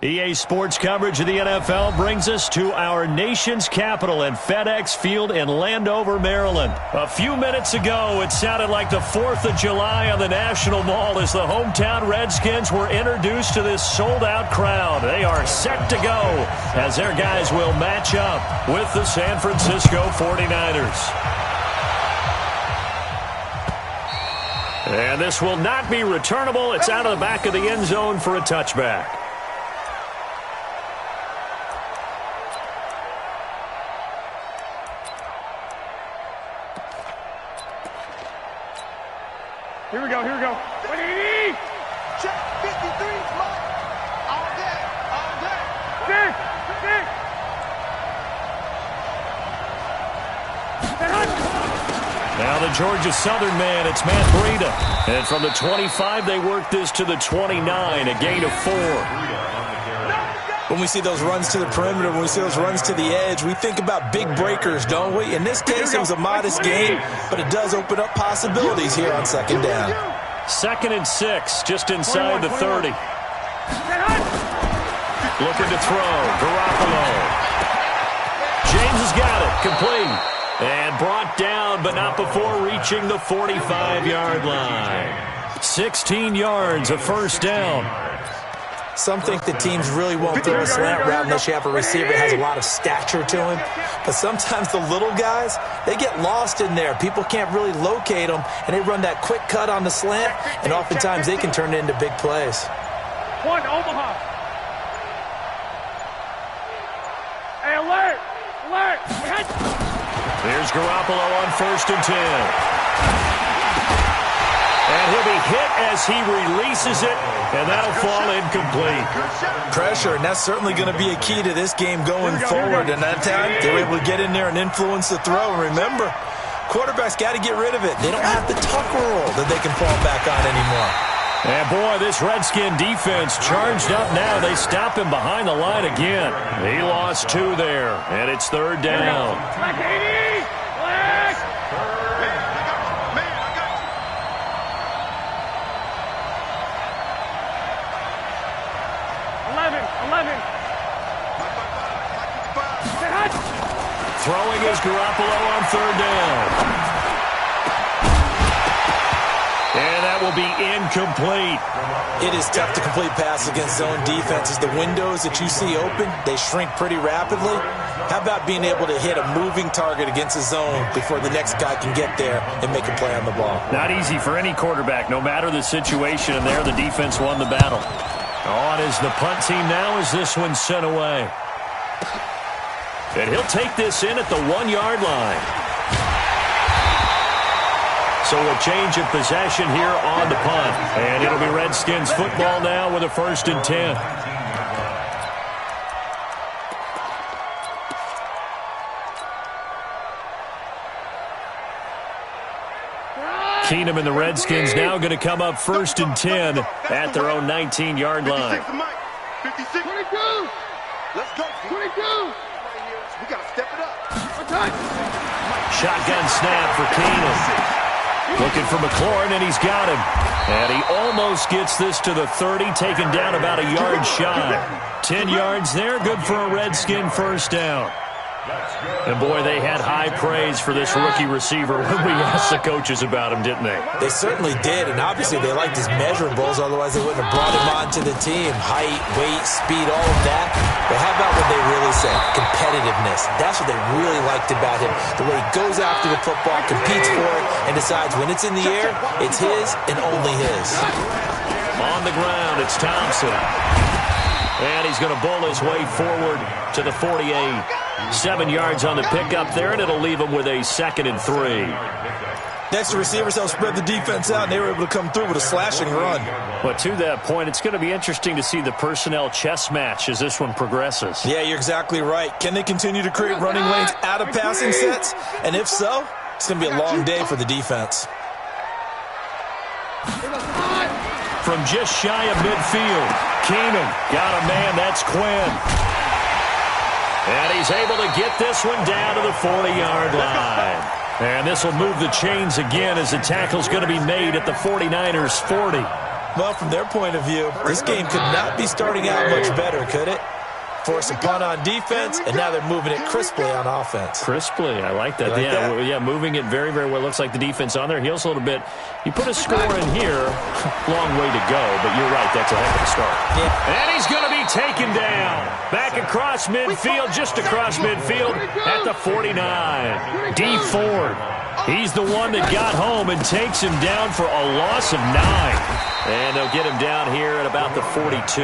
EA Sports coverage of the NFL brings us to our nation's capital and FedEx Field in Landover, Maryland. A few minutes ago, it sounded like the 4th of July on the National Mall as the hometown Redskins were introduced to this sold-out crowd. They are set to go as their guys will match up with the San Francisco 49ers. And this will not be returnable. It's out of the back of the end zone for a touchback. Here we go, here we go. Check 53, Mike. All day, all day. Six. Now the Georgia Southern man, it's Matt Breida. And from the 25, they work this to the 29, a gain of 4. When we see those runs to the perimeter, when we see those runs to the edge, we think about big breakers, don't we? In this case, it was a modest gain, but it does open up possibilities here on second down. 2nd and 6, just inside the 30. Looking to throw, Garoppolo. James has got it, complete. And brought down, but not before reaching the 45-yard line. 16 yards, a first down. Some think the teams really won't throw a slant route unless you have a receiver that has a lot of stature to him. But sometimes the little guys, they get lost in there. People can't really locate them, and they run that quick cut on the slant, and oftentimes they can turn it into big plays. One, Omaha. Hey, alert! Here's Garoppolo on 1st and 10. And he'll be hit as he releases it, and that'll fall incomplete. Pressure, and that's certainly going to be a key to this game going forward. And that time, they were able to get in there and influence the throw. And remember, quarterbacks got to get rid of it. They don't have the tuck roll that they can fall back on anymore. And boy, this Redskin defense charged up now. They stop him behind the line again. He lost 2 there, and it's 3rd down. Black 80! Black! 11. Throwing is Garoppolo on 3rd down. And that will be incomplete. It is tough to complete passes against zone defenses. The windows that you see open, they shrink pretty rapidly. How about being able to hit a moving target against a zone before the next guy can get there and make a play on the ball? Not easy for any quarterback, no matter the situation, and there the defense won the battle. On is the punt team now as this one's sent away. And he'll take this in at the 1-yard line. So a change of possession here on the punt. And it'll be Redskins football now with a 1st and 10. Keenum and the Redskins now going to come up 1st and 10 at their own 19-yard line. 56, 22. Let's go. 22. We got to step it up. Shotgun snap for Keenum. Looking for McLaurin, and he's got him. And he almost gets this to the 30, taken down about a yard shy. 10 yards there, good for a Redskin 1st down. And, boy, they had high praise for this rookie receiver when we asked the coaches about him, didn't they? They certainly did, and obviously they liked his measurables, otherwise they wouldn't have brought him onto the team. Height, weight, speed, all of that. But how about what they really said? Competitiveness. That's what they really liked about him. The way he goes after the football, competes for it, and decides when it's in the air, it's his and only his. On the ground, it's Thompson. And he's going to bull his way forward to the 48. 7 yards on the pickup there, and it'll leave him with a 2nd and 3. Next, the receivers helped spread the defense out, and they were able to come through with a slashing run. But to that point, it's going to be interesting to see the personnel chess match as this one progresses. Yeah, you're exactly right. Can they continue to create running lanes out of passing sets? And if so, it's going to be a long day for the defense. From just shy of midfield, Keenum got a man. That's Quinn. And he's able to get this one down to the 40-yard line. And this will move the chains again as the tackle's going to be made at the 49ers' 40. Well, from their point of view, this game could not be starting out much better, could it? Force a punt on defense, and now they're moving it crisply on offense. Crisply, I like that. Like that? Yeah, moving it very, very well. Looks like the defense on their heels a little bit. You put a score in here, long way to go, but you're right, that's a heck of a start. Yeah. And he's going to be taken down. Back across midfield, just across midfield at the 49. D. Ford, he's the one that got home and takes him down for a loss of 9. And they'll get him down here at about the 42.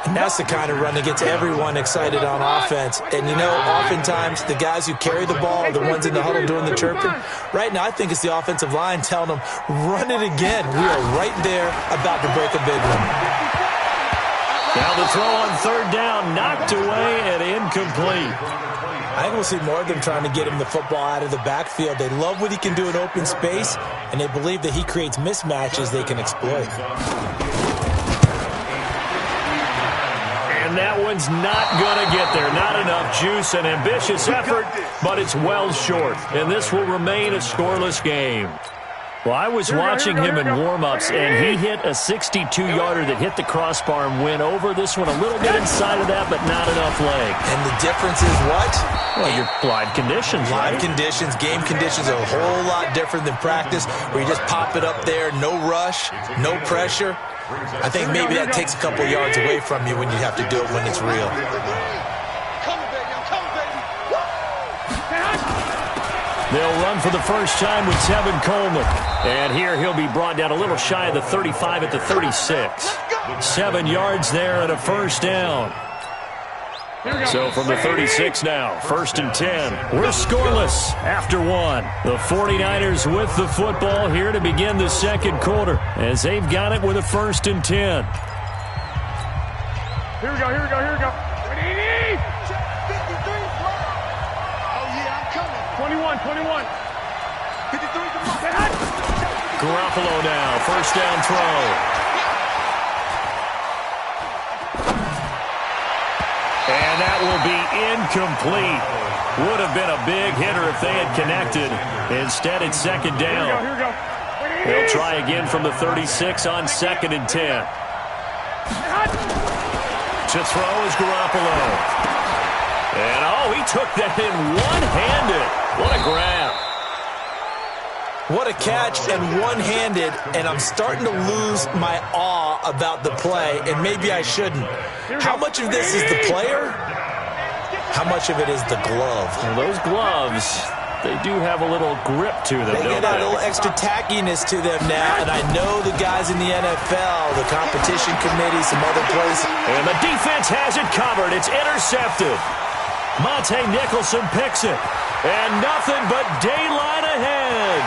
And that's the kind of run that gets everyone excited on offense. And, you know, oftentimes the guys who carry the ball are the ones in the huddle doing the chirping. Right now, I think it's the offensive line telling them, run it again. We are right there about to break a big one. Now the throw on third down, knocked away and incomplete. I think we'll see more of them trying to get him the football out of the backfield. They love what he can do in open space, and they believe that he creates mismatches they can exploit. And that one's not going to get there. Not enough juice. An ambitious effort, but it's well short. And this will remain a scoreless game. Well, I was watching him in warm-ups, and he hit a 62-yarder that hit the crossbar and went over. This one a little bit inside of that, but not enough leg. And the difference is what? Well, your live conditions, Live right? conditions, game conditions are a whole lot different than practice, where you just pop it up there, no rush, no pressure. I think maybe that takes a couple yards away from you when you have to do it when it's real. They'll run for the first time with Tevin Coleman. And here he'll be brought down a little shy of the 35 at the 36. 7 yards there and a first down. So from the 36 now, 1st and 10. We're scoreless after 1. The 49ers with the football here to begin the second quarter as they've got it with a 1st and 10. Here we go, here we go, here we go. 21. 53, Garoppolo now, first down throw. And that will be incomplete. Would have been a big hitter if they had connected. Instead, it's second down. Here we go. They'll try again from the 36 on 2nd and 10. To throw is Garoppolo. And, he took that in one-handed. What a grab. What a catch and one-handed, and I'm starting to lose my awe about the play, and maybe I shouldn't. How much of this is the player? How much of it is the glove? Well, those gloves, they do have a little grip to them, They don't get a they? little extra tackiness to them now, and I know the guys in the NFL, the competition committee, some other places. And the defense has it covered. It's intercepted. Monte Nicholson picks it. And nothing but daylight ahead.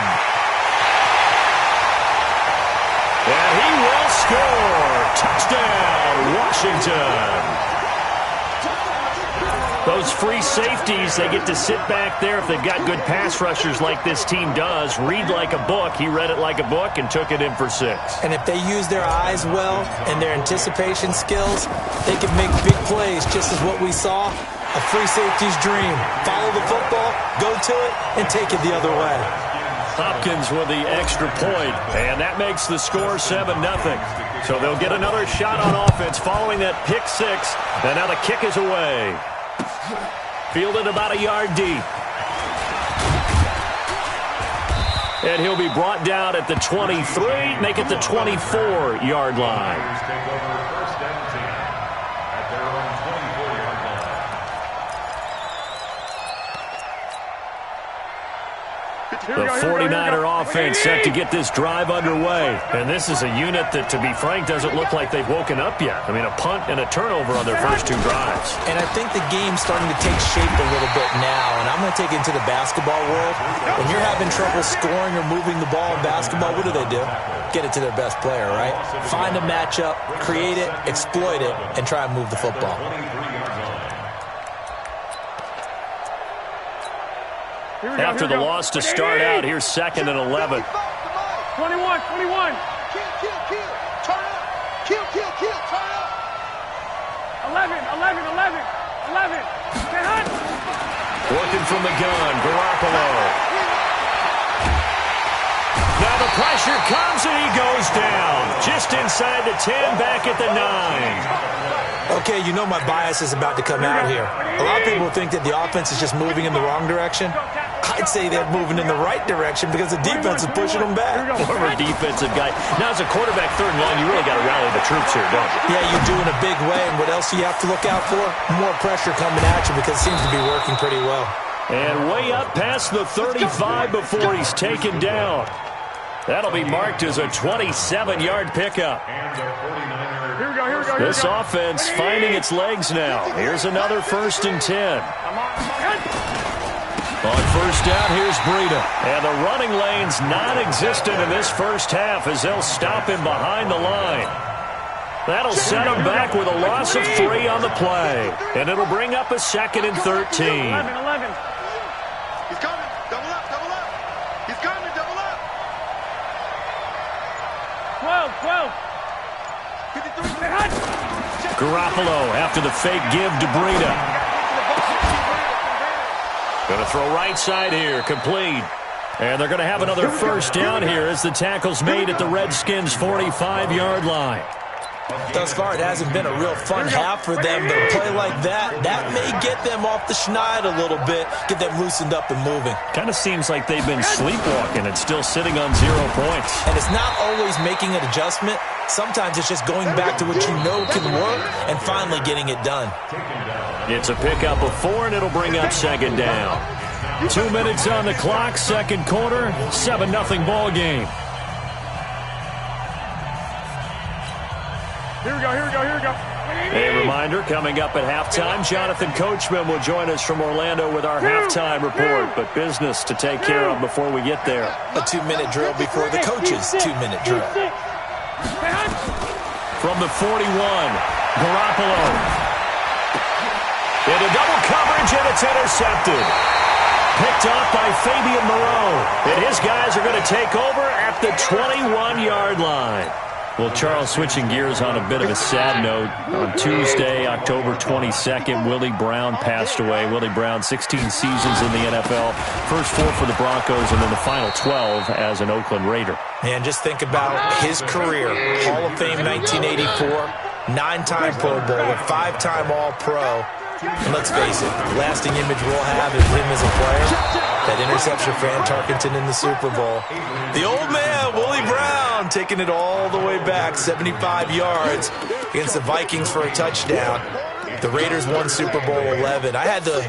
And he will score. Touchdown, Washington. Those free safeties, they get to sit back there if they've got good pass rushers like this team does. Read like a book. He read it like a book and took it in for 6. And if they use their eyes well and their anticipation skills, they can make big plays, just as what we saw. A free safety's dream. Follow the football, go to it, and take it the other way. Hopkins with the extra point, and that makes the score 7-0. So they'll get another shot on offense following that pick 6, and now the kick is away. Fielded about a yard deep. And he'll be brought down at the 23, make it the 24-yard line. The 49er offense set to get this drive underway. And this is a unit that, to be frank, doesn't look like they've woken up yet. I mean, a punt and a turnover on their first 2 drives. And I think the game's starting to take shape a little bit now. And I'm going to take it into the basketball world. When you're having trouble scoring or moving the ball in basketball, what do? Get it to their best player, right? Find a matchup, create it, exploit it, and try and move the football. After the loss to start out, here's 2nd and 11. 21. Kill. Turn up. Kill. Turn up. 11. Working from the gun, Garoppolo. Now the pressure comes, and he goes down. Just inside the 10, back at the 9. Okay, you know my bias is about to come out here. A lot of people think that the offense is just moving in the wrong direction. I'd say they're moving in the right direction because the defense is pushing them back. Former defensive guy. Now, as a quarterback, third and long, you really got to rally the troops here, don't you? Yeah, you do in a big way. And what else do you have to look out for? More pressure coming at you because it seems to be working pretty well. And way up past the 35 before he's taken down. That'll be marked as a 27-yard pickup. This offense finding its legs now. Here's another 1st and 10. On first down, here's Breida. And the running lane's non-existent in this first half as they'll stop him behind the line. That'll set him back with a loss of 3 on the play. And it'll bring up a 2nd and 13. 11. He's coming. Double up. He's coming. Double up. 12. 53. Garoppolo after the fake give to Breida. Going to throw right side here, complete. And they're going to have another first down here as the tackle's made at the Redskins' 45-yard line. Thus far, it hasn't been a real fun half for them, but a play like that may get them off the schneid a little bit, get them loosened up and moving. Kind of seems like they've been sleepwalking and still sitting on 0 points. And it's not always making an adjustment. Sometimes it's just going back to what you know can work and finally getting it done. It's a pickup of 4, and it'll bring up 2nd down. 2 minutes on the clock, 2nd quarter, 7-0 ball game. Here we go. A reminder, coming up at halftime, Jonathan Coachman will join us from Orlando with our halftime report, but business to take care of before we get there. A 2-minute drill before the coach's 2-minute drill. From the 41, Garoppolo. Into double coverage, and it's intercepted. Picked off by Fabian Moreau. And his guys are going to take over at the 21-yard line. Well, Charles, switching gears on a bit of a sad note. On Tuesday, October 22nd, Willie Brown passed away. Willie Brown, 16 seasons in the NFL. First 4 for the Broncos, and then the final 12 as an Oakland Raider. Man, just think about his career. Hall of Fame 1984, 9-time Pro Bowler, 5-time All-Pro. And let's face it, the lasting image we'll have of him as a player, that interception for Ann Tarkenton in the Super Bowl. The old man, Willie Brown, taking it all the way back, 75 yards against the Vikings for a touchdown. The Raiders won Super Bowl 11. I had the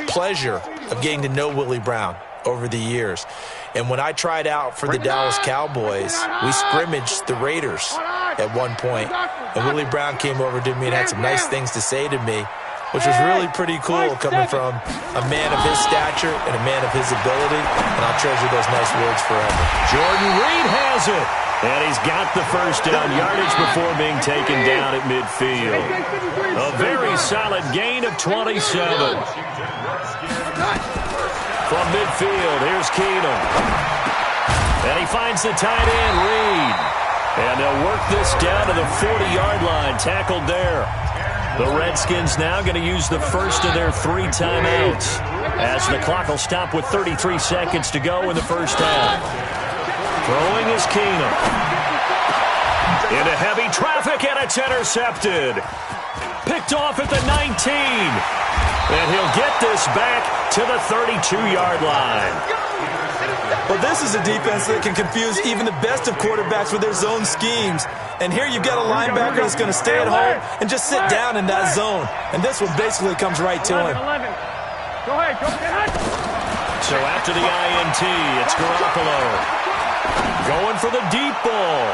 pleasure of getting to know Willie Brown over the years. And when I tried out for the Dallas Cowboys, we scrimmaged the Raiders at one point. And Willie Brown came over to me and had some nice things to say to me, which was really pretty cool coming from a man of his stature and a man of his ability, and I'll treasure those nice words forever. Jordan Reed has it, and he's got the first down yardage before being taken down at midfield. A very solid gain of 27. From midfield, here's Keenum. And he finds the tight end, Reed. And they'll work this down to the 40-yard line, tackled there. The Redskins now going to use the first of their 3 timeouts as the clock will stop with 33 seconds to go in the first half. Throwing is Keenum. Into heavy traffic, and it's intercepted. Picked off at the 19. And he'll get this back to the 32-yard line. Well, this is a defense that can confuse even the best of quarterbacks with their zone schemes. And here you've got a linebacker that's going to stay at home and just sit down in that zone. And this one basically comes right to him. Go ahead. So after the INT, it's Garoppolo. Going for the deep ball.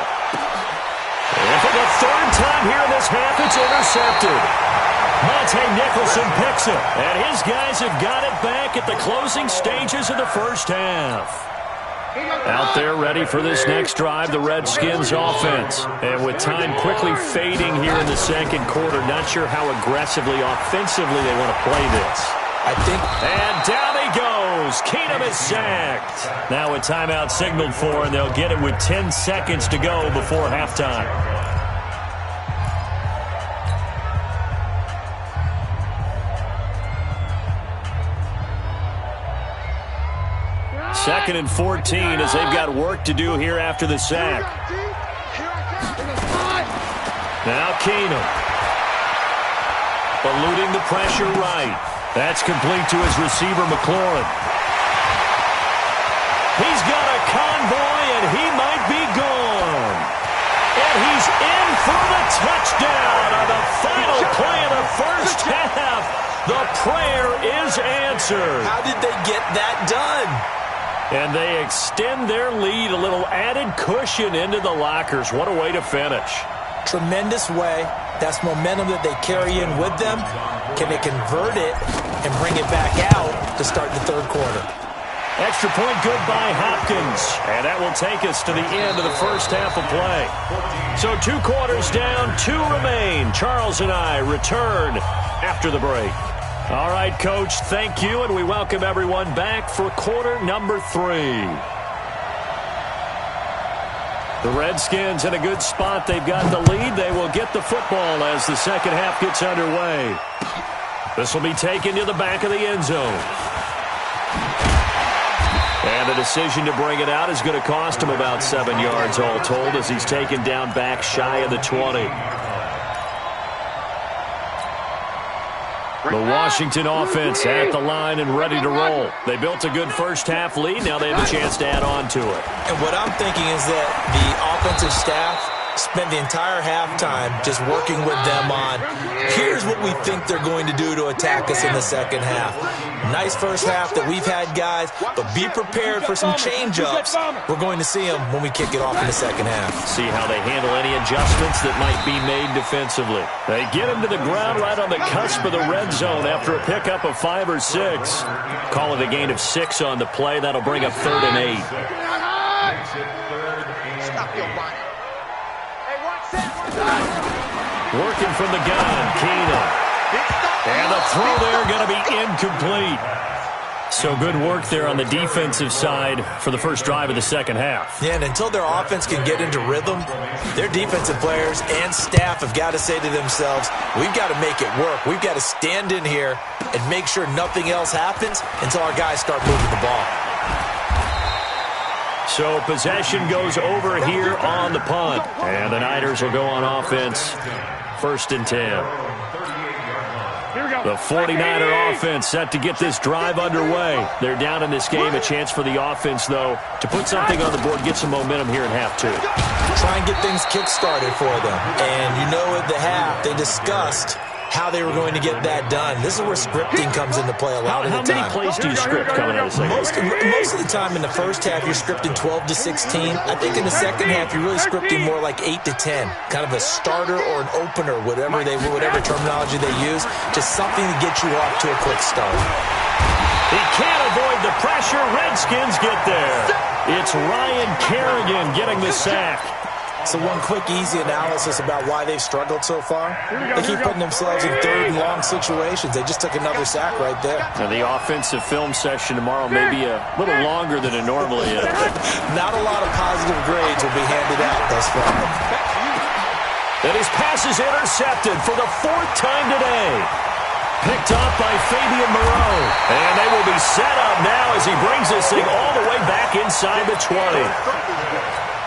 And for the 3rd time here in this half, it's intercepted. Monte Nicholson picks it. And his guys have got it back at the closing stages of the first half. Out there ready for this next drive, the Redskins offense. And with time quickly fading here in the 2nd quarter, not sure how aggressively, offensively they want to play this. And down he goes. Keenum is sacked. Now a timeout signaled for, and they'll get it with 10 seconds to go before halftime. 2nd and 14 as they've got work to do here after the sack. Now Keenum. Eluding the pressure right. That's complete to his receiver, McLaurin. He's got a convoy, and he might be gone. And he's in for the touchdown on the final play of the first half. The prayer is answered. How did they get that done? And they extend their lead, a little added cushion into the lockers. What a way to finish. Tremendous way. That's momentum that they carry in with them. Can they convert it and bring it back out to start the third quarter? Extra point good by Hopkins. And that will take us to the end of the first half of play. So 2 quarters down, 2 remain. Charles and I return after the break. All right, Coach, thank you, and we welcome everyone back for quarter number 3. The Redskins in a good spot. They've got the lead. They will get the football as the second half gets underway. This will be taken to the back of the end zone. And the decision to bring it out is going to cost him about 7 yards all told as he's taken down back shy of the 20. The Washington offense at the line and ready to roll. They built a good first half lead. Now they have a chance to add on to it. And what I'm thinking is that the offensive staff spent the entire halftime just working with them on, here's what we think they're going to do to attack us in the second half. Nice first half that we've had, guys, but be prepared for some change-ups. We're going to see them when we kick it off in the second half. See how they handle any adjustments that might be made defensively. They get him to the ground right on the cusp of the red zone after a pickup of 5 or 6. Call it a gain of 6 on the play. That'll bring up 3rd and 8. Stop your body. Working from the gun, Keenum. And the throw there going to be incomplete. So good work there on the defensive side for the first drive of the second half. Yeah, and until their offense can get into rhythm, their defensive players and staff have got to say to themselves, we've got to make it work. We've got to stand in here and make sure nothing else happens until our guys start moving the ball. So possession goes over here on the punt. And the Niners will go on offense, 1st and 10. The 49er offense set to get this drive underway. They're down in this game. A chance for the offense, though, to put something on the board, get some momentum here in half 2. Try and get things kick-started for them. And you know at the half, they discussed how they were going to get that done. This is where scripting comes into play a lot of the time. How many plays do you script coming out of the second? Most of the time in the first half, you're scripting 12 to 16. I think in the second half, you're really scripting more like 8 to 10. Kind of a starter or an opener, whatever terminology they use. Just something to get you off to a quick start. He can't avoid the pressure. Redskins get there. It's Ryan Kerrigan getting the sack. So one quick, easy analysis about why they've struggled so far. They keep putting themselves in 3rd and long situations. They just took another sack right there. And the offensive film session tomorrow may be a little longer than it normally is. Not a lot of positive grades will be handed out thus far. And his pass is intercepted for the 4th time today. Picked up by Fabian Moreau. And they will be set up now as he brings this thing all the way back inside the 20.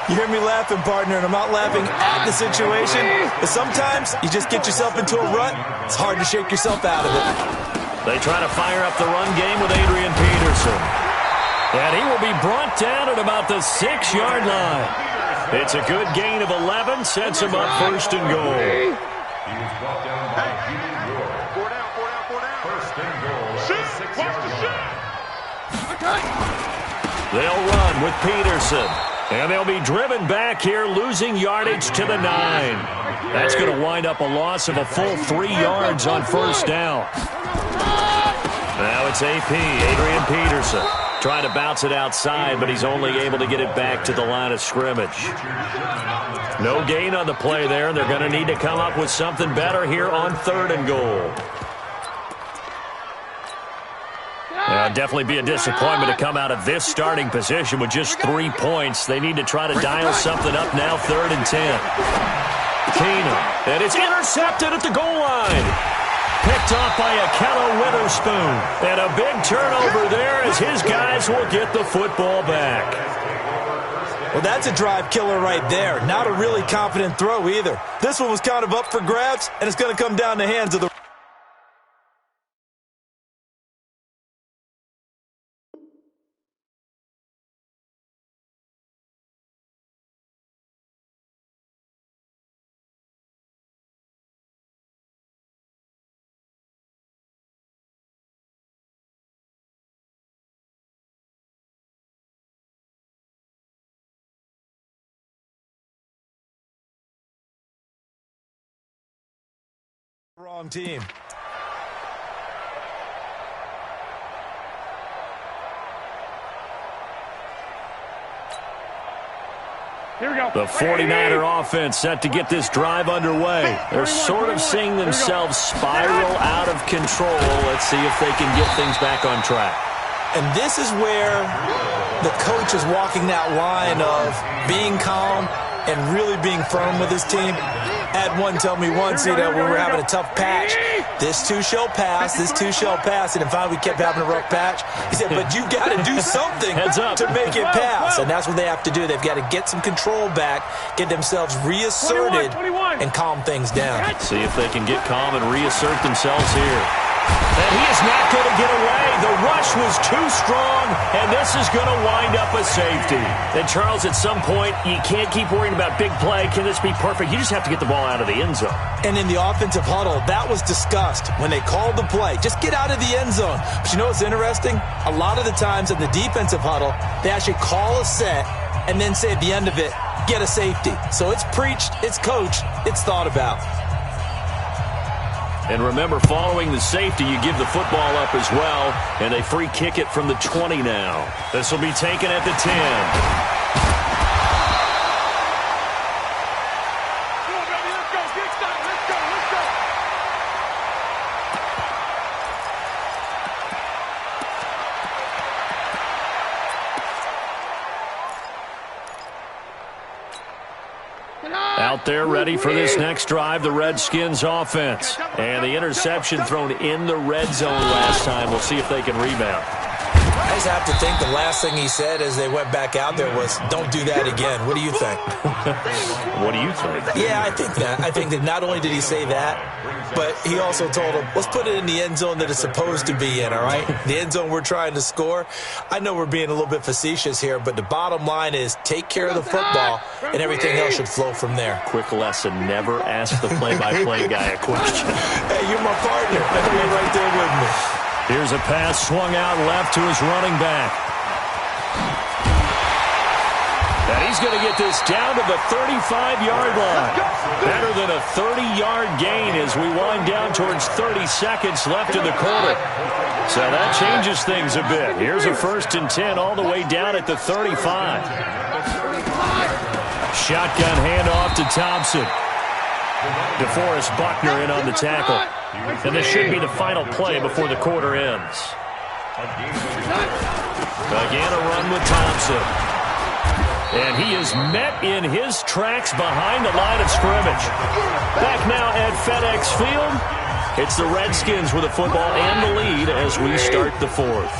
You hear me laughing, partner, and I'm not laughing at the situation, but sometimes you just get yourself into a rut. It's hard to shake yourself out of it. They try to fire up the run game with Adrian Peterson. And he will be brought down at about the 6-yard line. It's a good gain of 11, sets him up 1st and goal. Hey. 4 down. 1st and goal. Shoot. Watch the shoot. Okay. They'll run with Peterson. And they'll be driven back here, losing yardage to the 9. That's going to wind up a loss of a full 3 yards on 1st down. Now it's AP, Adrian Peterson. Trying to bounce it outside, but he's only able to get it back to the line of scrimmage. No gain on the play there. They're going to need to come up with something better here on 3rd and goal. Definitely be a disappointment to come out of this starting position with just 3 points. They need to try to dial something up now, 3rd and 10. Keenum, and it's intercepted at the goal line. Picked off by Akello Witherspoon. And a big turnover there as his guys will get the football back. Well, that's a drive killer right there. Not a really confident throw either. This one was kind of up for grabs, and it's going to come down the hands of the wrong team. Here we go. The 49er offense set to get this drive underway. They're sort of seeing themselves spiral out of control. Let's see if they can get things back on track. And this is where the coach is walking that line of being calm and really being firm with his team. Had one tell me once, when we were having a tough patch, this too shall pass, this too shall pass. And finally we kept having a rough patch. He said, but you got to do something to make it pass. And that's what they have to do. They've got to get some control back, get themselves reasserted, and calm things down. See if they can get calm and reassert themselves here. And he is not going to get away. The rush was too strong, and this is going to wind up a safety. And, Charles, at some point, you can't keep worrying about big play. Can this be perfect? You just have to get the ball out of the end zone. And in the offensive huddle, that was discussed when they called the play. Just get out of the end zone. But you know what's interesting? A lot of the times in the defensive huddle, they actually call a set and then say at the end of it, get a safety. So it's preached, it's coached, it's thought about. And remember, following the safety, you give the football up as well, and they free kick it from the 20 now. This will be taken at the 10. Out there ready for this next drive, the Redskins offense. And the interception thrown in the red zone last time. We'll see if they can rebound. I just have to think the last thing he said as they went back out there was, don't do that again. What do you think? What do you think? Yeah, I think that. I think that not only did he say that, but he also told him, let's put it in the end zone that it's supposed to be in, all right? The end zone we're trying to score. I know we're being a little bit facetious here, but the bottom line is take care of the football, and everything else should flow from there. Quick lesson, never ask the play-by-play guy a question. Hey, you're my partner. I know you're right there with me. Here's a pass swung out left to his running back. And he's going to get this down to the 35-yard line. Better than a 30-yard gain as we wind down towards 30 seconds left in the quarter. So that changes things a bit. Here's a 1st and 10 all the way down at the 35. Shotgun handoff to Thompson. DeForest Buckner in on the tackle. And this should be the final play before the quarter ends. Again, a run with Thompson. And he is met in his tracks behind the line of scrimmage. Back now at FedEx Field. It's the Redskins with the football and the lead as we start the 4th.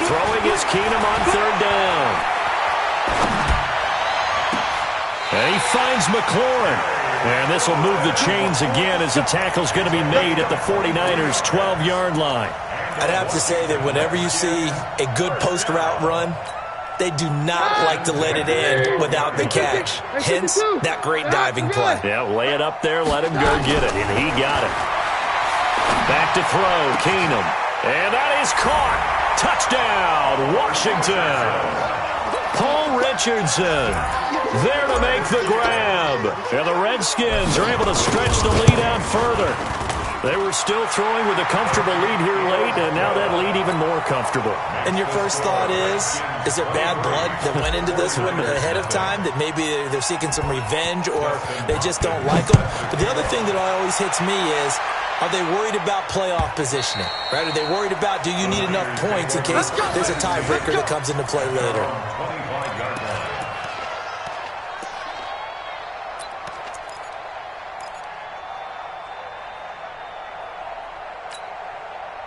Throwing is Keenum on 3rd down. And he finds McLaurin. And this will move the chains again as the tackle's going to be made at the 49ers' 12-yard line. I'd have to say that whenever you see a good post route run, they do not like to let it in without the catch. Hence, that great diving play. Yeah, lay it up there, let him go get it, and he got it. Back to throw, Keenum. And that is caught. Touchdown, Washington. Paul Richardson there to make the grab. And the Redskins are able to stretch the lead out further. They were still throwing with a comfortable lead here late, and now that lead even more comfortable. And your first thought is there bad blood that went into this one ahead of time, that maybe they're seeking some revenge or they just don't like them? But the other thing that always hits me is, are they worried about playoff positioning? Right? Are they worried about, do you need enough points in case there's a tiebreaker that comes into play later?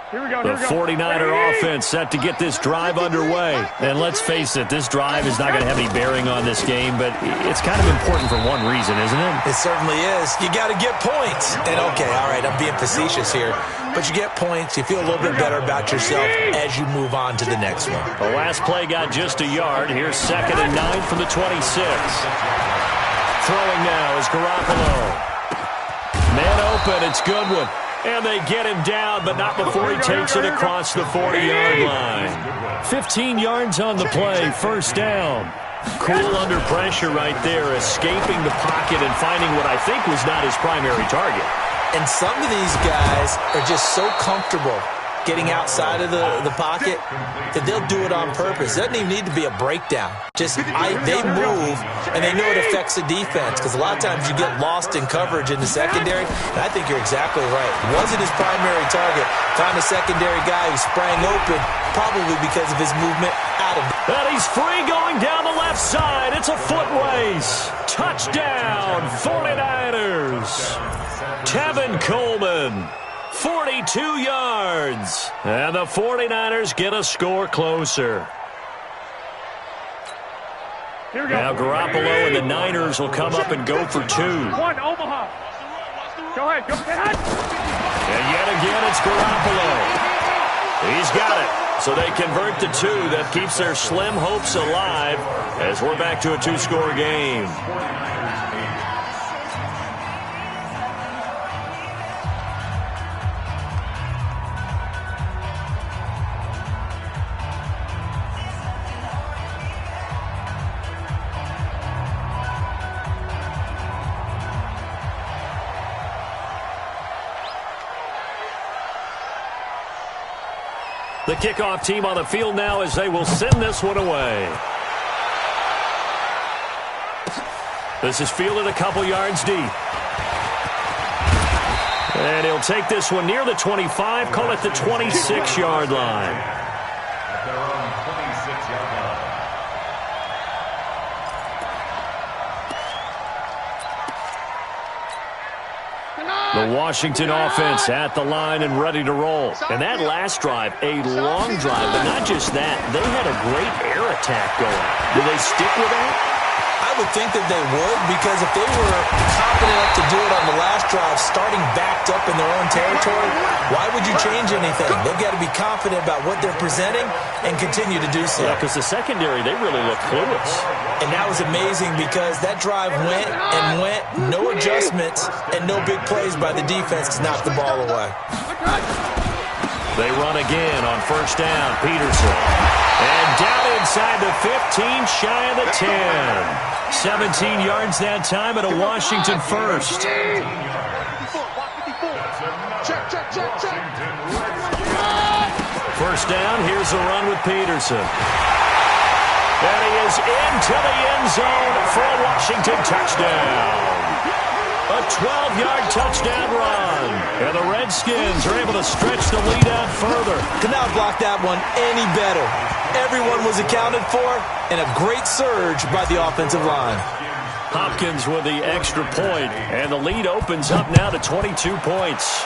The 49er offense set to get this drive underway. And let's face it, this drive is not going to have any bearing on this game, but it's kind of important for one reason, isn't it? It certainly is. You got to get points. And, okay, all right, I'm being facetious here. But you get points, you feel a little bit better about yourself as you move on to the next one. The last play got just a yard. Here's 2nd and 9 from the 26. Throwing now is Garoppolo. Man open, it's Goodwin. And they get him down, but not before he takes it across the 40-yard line. 15 yards on the play, 1st down. Cool under pressure right there, escaping the pocket and finding what I think was not his primary target. And some of these guys are just so comfortable getting outside of the pocket that they'll do it on purpose. It doesn't even need to be a breakdown. They move, and they know it affects the defense, because a lot of times you get lost in coverage in the secondary, and I think you're exactly right. Wasn't his primary target. Found a secondary guy who sprang open, probably because of his movement out of it. And he's free going down the left side. It's a foot race. Touchdown, 49ers. Tevin Coleman. 42 yards. And the 49ers get a score closer. Now Garoppolo and the Niners will come up and go for 2. One, Omaha. Go ahead. Go ahead. And yet again, it's Garoppolo. He's got it. So they convert to 2. That keeps their slim hopes alive as we're back to a 2-score game. The kickoff team on the field now as they will send this one away. This is fielded a couple yards deep. And he'll take this one near the 25, call it the 26-yard line. The Washington offense at the line and ready to roll. And that last drive, a long drive, but not just that. They had a great air attack going. Do they stick with that? I would think that they would, because if they were confident enough to do it on the last drive, starting backed up in their own territory, why would you change anything? They've got to be confident about what they're presenting and continue to do so. Yeah, because the secondary, they really look clueless. And that was amazing because that drive went and went, no adjustments, and no big plays by the defense to knock the ball away. They run again on 1st down. Peterson. And down inside the 15, shy of the 10. 17 yards that time and a Washington first. First down, here's the run with Peterson. And he is into the end zone for a Washington touchdown. A 12-yard touchdown run. And the Redskins are able to stretch the lead out further. Could not block that one any better. Everyone was accounted for, and a great surge by the offensive line. Hopkins with the extra point, and the lead opens up now to 22 points.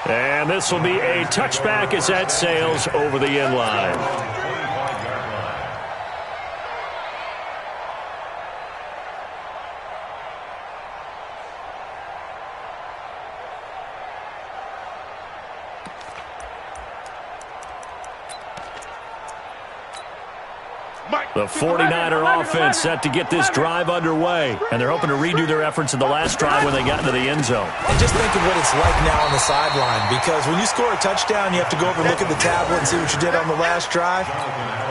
And this will be a touchback as that sails over the end line. The 49er offense set to get this drive underway, and they're hoping to redo their efforts in the last drive when they got into the end zone. And just think of what it's like now on the sideline, because when you score a touchdown, you have to go over and look at the tablet and see what you did on the last drive.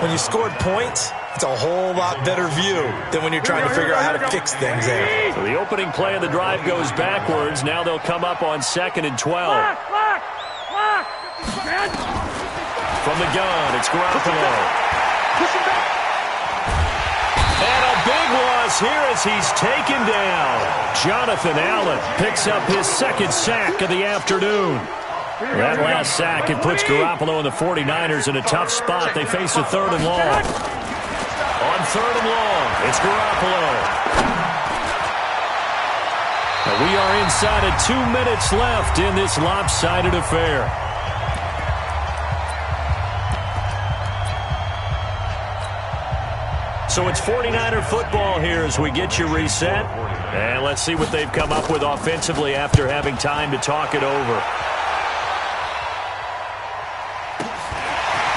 When you scored points, it's a whole lot better view than when you're trying to figure out how to fix things there. So the opening play of the drive goes backwards. Now they'll come up on 2nd and 12. From the gun, it's Garoppolo. And a big loss here as he's taken down. Jonathan Allen picks up his 2nd sack of the afternoon. That last sack, it puts Garoppolo and the 49ers in a tough spot. They face a 3rd and long. On 3rd and long, it's Garoppolo. A We are inside of 2 minutes left in this lopsided affair. So it's 49er football here as we get you reset. And let's see what they've come up with offensively after having time to talk it over.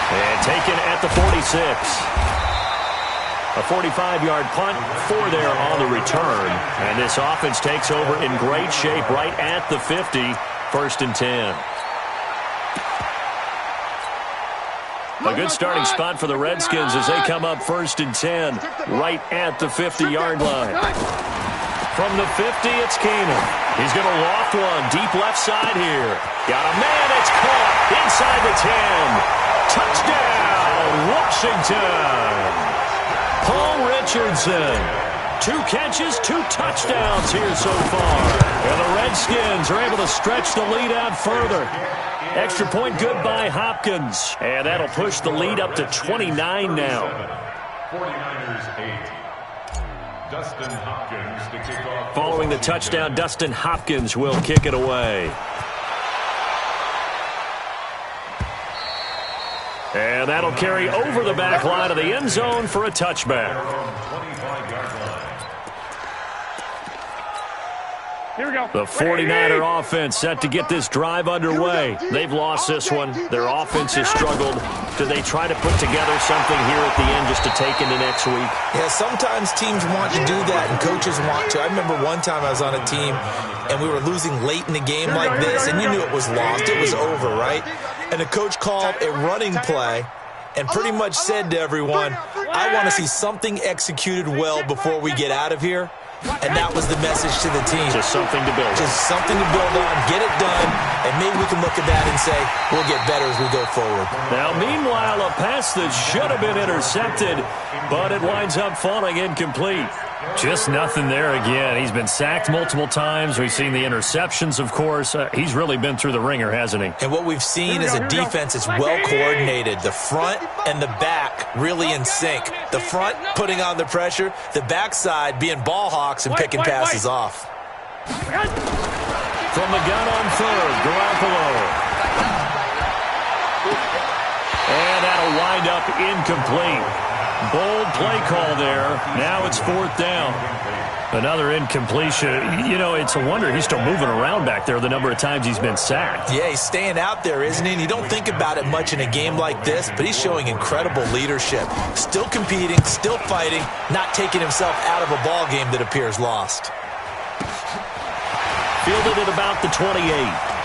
And taken at the 46. A 45-yard punt for there on the return. And this offense takes over in great shape right at the 50, 1st and 10. A good starting spot for the Redskins as they come up 1st and 10 right at the 50-yard line. From the 50, it's Keenan. He's going to loft one deep left side here. Got a man, it's caught inside the 10. Touchdown, Washington. Paul Richardson. 2 catches, 2 touchdowns here so far. And the Redskins are able to stretch the lead out further. Extra point good by Hopkins. And that'll push the lead up to 29 now. 49ers 8. Dustin Hopkins to kick off. Following the touchdown, Dustin Hopkins will kick it away. And that'll carry over the back line of the end zone for a touchback. Here we go. The 49er offense set to get this drive underway. They've lost this one. Their offense has struggled. Do they try to put together something here at the end just to take into next week? Yeah, sometimes teams want to do that and coaches want to. I remember one time I was on a team and we were losing late in the game like this, and you knew it was lost. It was over, right? And the coach called a running play and pretty much said to everyone, I want to see something executed well before we get out of here. And that was the message to the team. Just something to build on. Just something to build on, get it done, and maybe we can look at that and say, we'll get better as we go forward. Now, meanwhile, a pass that should have been intercepted, but it winds up falling incomplete. Just nothing there again. He's been sacked multiple times. We've seen the interceptions, of course. He's really been through the ringer, hasn't he? And what we've seen is a defense that's well coordinated. The front and the back really in sync. The front putting on the pressure, the backside being ball hawks and picking passes off. From the gun on third, Garoppolo. And that'll wind up incomplete. Bold play call there. Now it's 4th down. Another incompletion. You know, it's a wonder he's still moving around back there the number of times he's been sacked. Yeah, he's staying out there, isn't he? And you don't think about it much in a game like this, but he's showing incredible leadership. Still competing, still fighting, not taking himself out of a ball game that appears lost. Fielded at about the 28.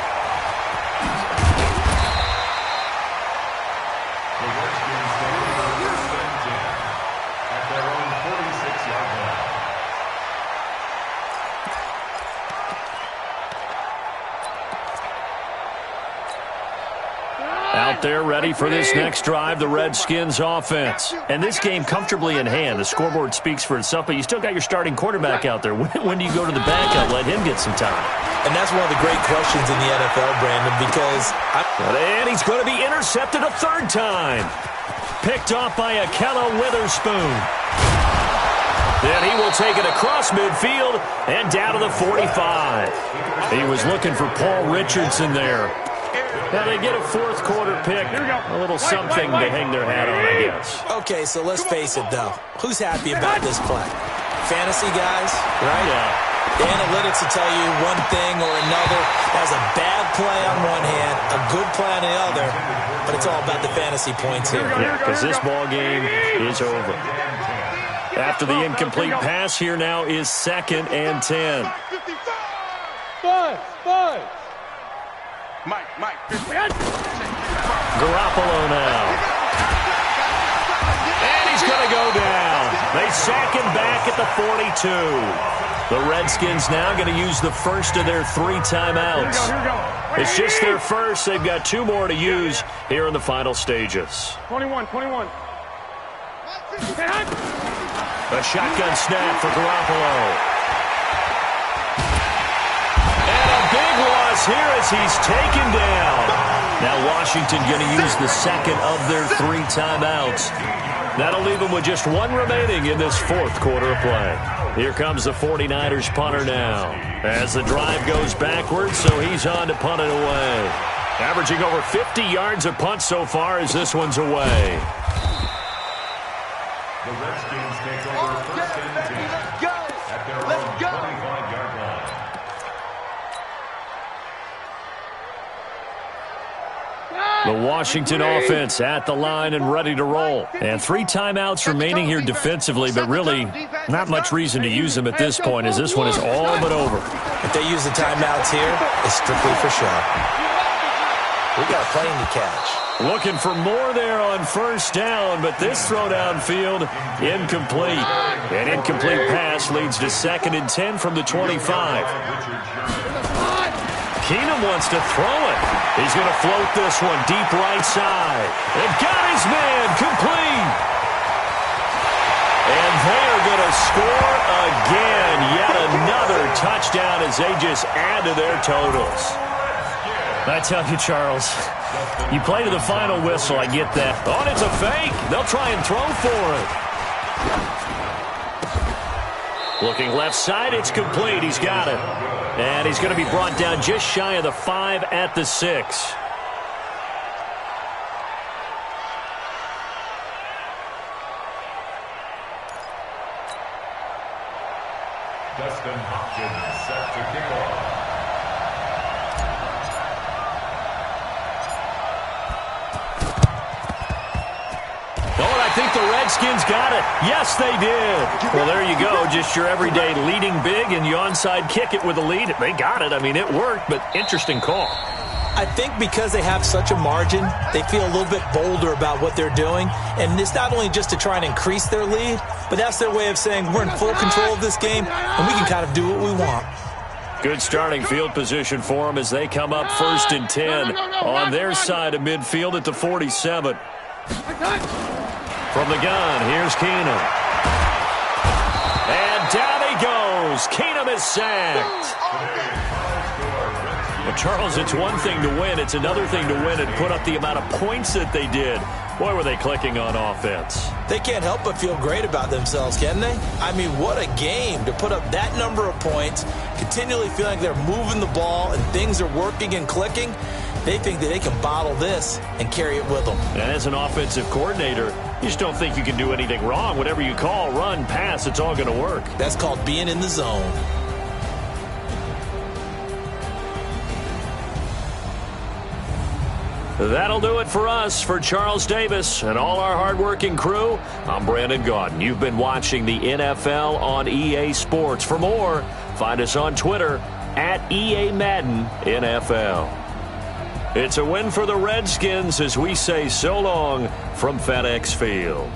Out there ready for this next drive, the Redskins offense. And this game comfortably in hand. The scoreboard speaks for itself, but you still got your starting quarterback out there. When do you go to the backup, let him get some time? And that's one of the great questions in the NFL, Brandon, because... And he's going to be intercepted a 3rd time. Picked off by Akella Witherspoon. Then he will take it across midfield and down to the 45. He was looking for Paul Richardson there. Now they get a 4th quarter pick. A little something to hang their hat on, I guess. Okay, so let's face it, though. Who's happy about this play? Fantasy guys, right? Yeah. The analytics will tell you one thing or another. As a bad play on one hand, a good play on the other, but it's all about the fantasy points here. Yeah, because this ball game is over. After the incomplete pass, here now is 2nd and 10. Five. Mike. Garoppolo now. And he's going to go down. They sack him back at the 42. The Redskins now going to use the first of their 3 timeouts. Here we go. It's just their first. They've got 2 more to use here in the final stages. 21. A shotgun snap for Garoppolo. Big loss here as he's taken down. Now Washington going to use the second of their 3 timeouts. That'll leave them with just one remaining in this fourth quarter of play. Here comes the 49ers punter now. As the drive goes backwards, so he's on to punt it away. Averaging over 50 yards a punt so far as this one's away. The Redskins take over first and 10 at their own 25-yard line. The Washington offense at the line and ready to roll. And 3 timeouts remaining here defensively, but really not much reason to use them at this point as this one is all but over. If they use the timeouts here, it's strictly for show. We got a plane to catch. Looking for more there on first down, but this throw downfield incomplete. An incomplete pass leads to 2nd and 10 from the 25. Keenum wants to throw it. He's going to float this one deep right side. And got his man complete. And they are going to score again. Yet another touchdown as they just add to their totals. I tell you, Charles, you play to the final whistle. I get that. Oh, and it's a fake. They'll try and throw for it. Looking left side, it's complete. He's got it. And he's going to be brought down just shy of the 5 at the 6. Dustin Hopkins set to kick off. I think the Redskins got it. Yes, they did. Well, there you go. Just your everyday leading big, and you onside kick it with a lead. They got it. I mean, it worked, but interesting call. I think because they have such a margin, they feel a little bit bolder about what they're doing. And it's not only just to try and increase their lead, but that's their way of saying we're in full control of this game, and we can kind of do what we want. Good starting field position for them as they come up 1st and 10 on their side of midfield at the 47. From the gun, here's Keenum. And down he goes. Keenum is sacked. Well, Charles, it's one thing to win. It's another thing to win and put up the amount of points that they did. Boy, were they clicking on offense. They can't help but feel great about themselves, can they? I mean, what a game to put up that number of points, continually feeling like they're moving the ball and things are working and clicking. They think that they can bottle this and carry it with them. And as an offensive coordinator, you just don't think you can do anything wrong. Whatever you call, run, pass, it's all going to work. That's called being in the zone. That'll do it for us. For Charles Davis and all our hardworking crew, I'm Brandon Gaudin. You've been watching the NFL on EA Sports. For more, find us on Twitter at EA Madden NFL. It's a win for the Redskins as we say so long from FedEx Field.